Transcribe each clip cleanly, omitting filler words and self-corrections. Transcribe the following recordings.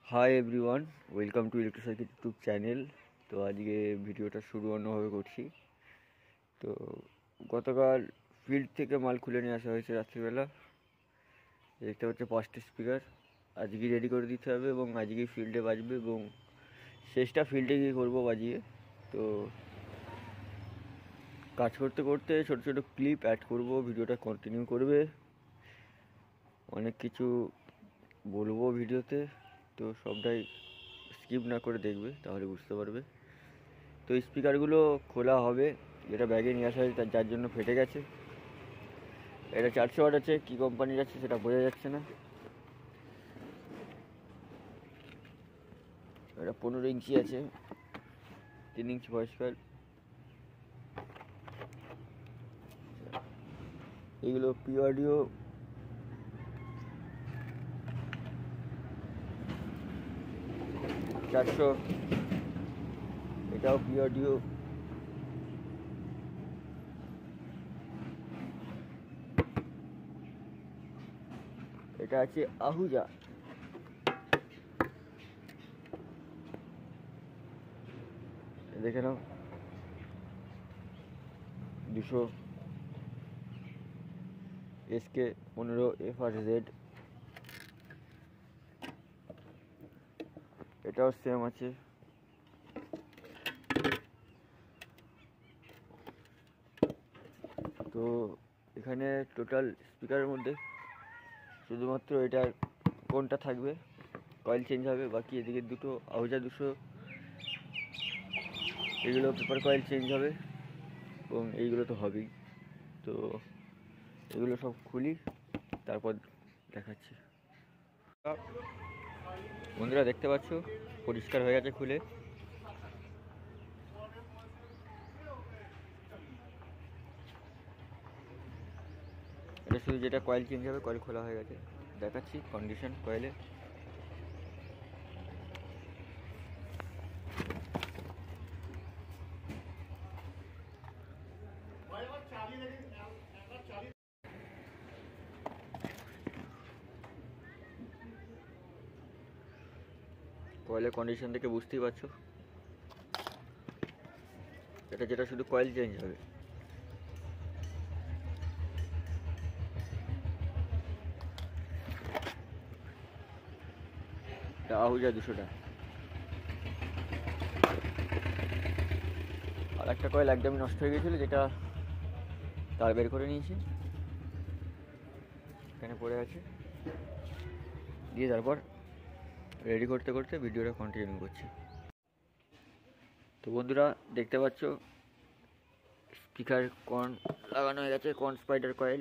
Hi everyone, welcome to electric circuit YouTube channel. তো আজকে ভিডিওটা শুরু অন্যভাবে করছি। তো গতকাল ফিল্ড থেকে মাল খুলে নিয়ে আসা হয়েছে রাত্রিবেলা। দেখতে পাচ্ছে 5টা স্পিকার আজকে রেডি করে দিতে হবে এবং আজকেই ফিল্ডে বাজবে এবং শেষটা ফিল্ডে গিয়ে করবো বাজিয়ে। তো কাজ করতে করতে ছোটো ছোটো ক্লিপ অ্যাড করব, ভিডিওটা কন্টিনিউ করবে, অনেক কিছু বলবো ভিডিওতে। তো সবটাই স্কিপ না করে দেখবে, তাহলে বুঝতে পারবে। তো স্পিকারগুলো খোলা হবে, যেটা ব্যাগে নিয়ে আসা হয়েছে যার জন্য ফেটে গেছে। এটা 400 ওয়াট আছে, কী কোম্পানির আছে সেটা বোঝা যাচ্ছে না। এটা 15 ইঞ্চি আছে, 3 ইঞ্চি ভয়েস কয়েল। এইগুলো পি অডিও, চারশো, এটাও পি অডিও। এটা আছে আহুজা, দেখে নাও, 200 এসকে 15 FRZ। এটাও সেম আছে। তো এখানে টোটাল স্পিকারের মধ্যে শুধুমাত্র এটার কোনটা থাকবে, কয়েল চেঞ্জ হবে, বাকি এদিকে দুটো আহুজা 200, এগুলো পেপার কয়েল চেঞ্জ হবে এবং এইগুলো তো হবেই। তো এগুলো সব খুলি, তারপর দেখাচ্ছি। বন্ধুরা দেখতে পাচ্ছ পরিষ্কার হয়ে গেছে খুলে। এটা শুধু যেটা কয়েল চেঞ্জ হবে, কয়েল খোলা হয়ে গেছে, দেখাচ্ছি কন্ডিশন কয়েলে। কয়েলের কন্ডিশন থেকে বুঝতেই পারছো, এটা যেটা শুধু কয়েল চেঞ্জ হবে। এটা আহুজা 200টা। আর একটা কয়েল একদমই নষ্ট হয়ে গেছিলো, যেটা তার বের করে নিয়েছি, এখানে পড়ে আছে, দিয়ে তারপর রেডি করতে করতে ভিডিওটা কন্টিনিউ করছি। তো বন্ধুরা দেখতে পাচ্ছ স্পিকার কর্ন লাগানো হয়ে গেছে, কর্ন স্পাইডার কয়েল।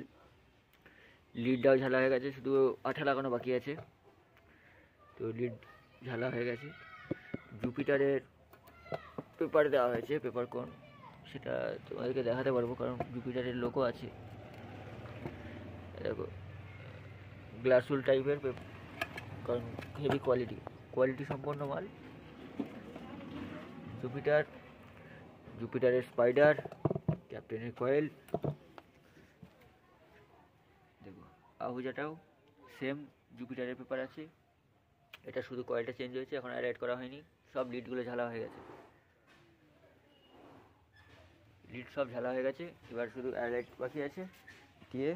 লিডটাও ঝালা হয়ে গেছে, শুধু আঠা লাগানো বাকি আছে। তো লিড ঝালা হয়ে গেছে। জুপিটারের পেপার দেওয়া হয়েছে, পেপার কর্ন, সেটা তোমাদেরকে দেখাতে পারবো কারণ জুপিটারের লোগো আছে। দেখো গ্লাসুল টাইপের, কারণ হেভি কোয়ালিটি সম্পন্ন মাল। জুপিটারের স্পাইডার, ক্যাপ্টেনের কয়েল। দেখো আহুজাটাও সেম জুপিটারের পেপার আছে, এটা শুধু কয়েলটা চেঞ্জ হয়েছে, এখন আর অ্যাড করা হয়নি। সব লিডগুলো ঝালা হয়ে গেছে, লিড সব ঝালা হয়ে গেছে। এবার শুধু অ্যালাইট বাকি আছে, দিয়ে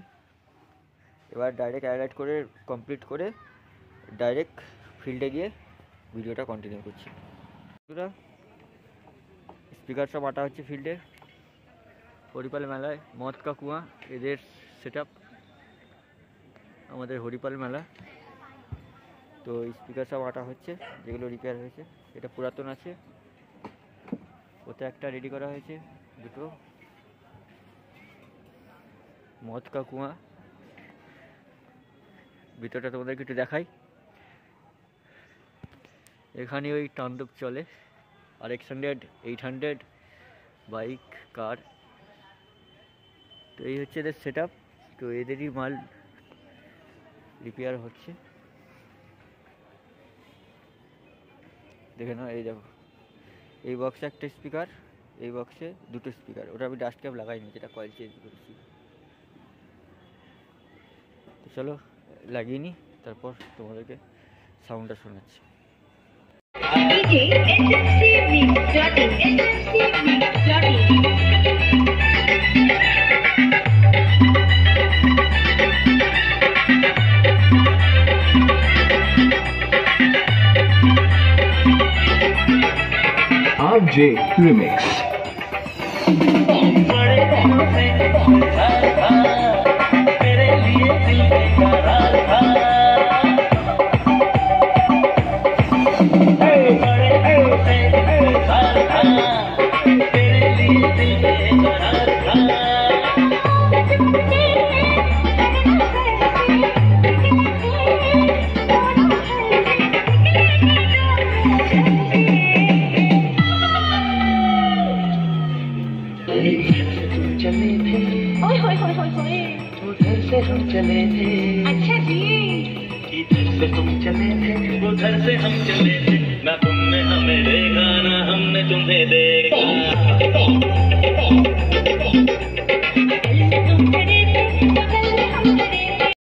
এবার ডাইরেক্ট অ্যালাইট করে কমপ্লিট করে ডাইরেক্ট ফিল্ডে গিয়ে ভিডিওটা কন্টিনিউ করছি। স্পিকার সব আটা হচ্ছে ফিল্ডে, হরিপাল মেলায়, মদ কা কুয়া এদের সেট আপ, আমাদের হরিপাল মেলা। তো স্পিকার সব আটা হচ্ছে, যেগুলো রিপেয়ার হয়েছে। এটা পুরাতন আছে, ওতে একটা রেডি করা হয়েছে, দুটো। মদ কা কুয়া, ভিতরটা তোমাদেরকে একটু দেখাই। এখানে ওই তাণ্ডব চলে, RX-100, 800 বাইক, কার। তো এই হচ্ছে এদের সেট আপ। তো এদেরই মাল রিপেয়ার হচ্ছে, দেখে নাও। এই দেখো, এই বক্সে একটা স্পিকার, এই বক্সে দুটো স্পিকার। ওটা আমি ডাস্ট ক্যাপ লাগাইনি, যেটা কয়েল চেঞ্জ করেছি। তো চলো লাগিয়ে নি, তারপর তোমাদেরকে সাউন্ডটা শোনাচ্ছি। RJ Remix। उधर से हम चले थे, अच्छा जी, इधर से तुम चले थे, उधर से हम चले थे, ना तुमने हमें देखा ना हमने तुम्हें देखा।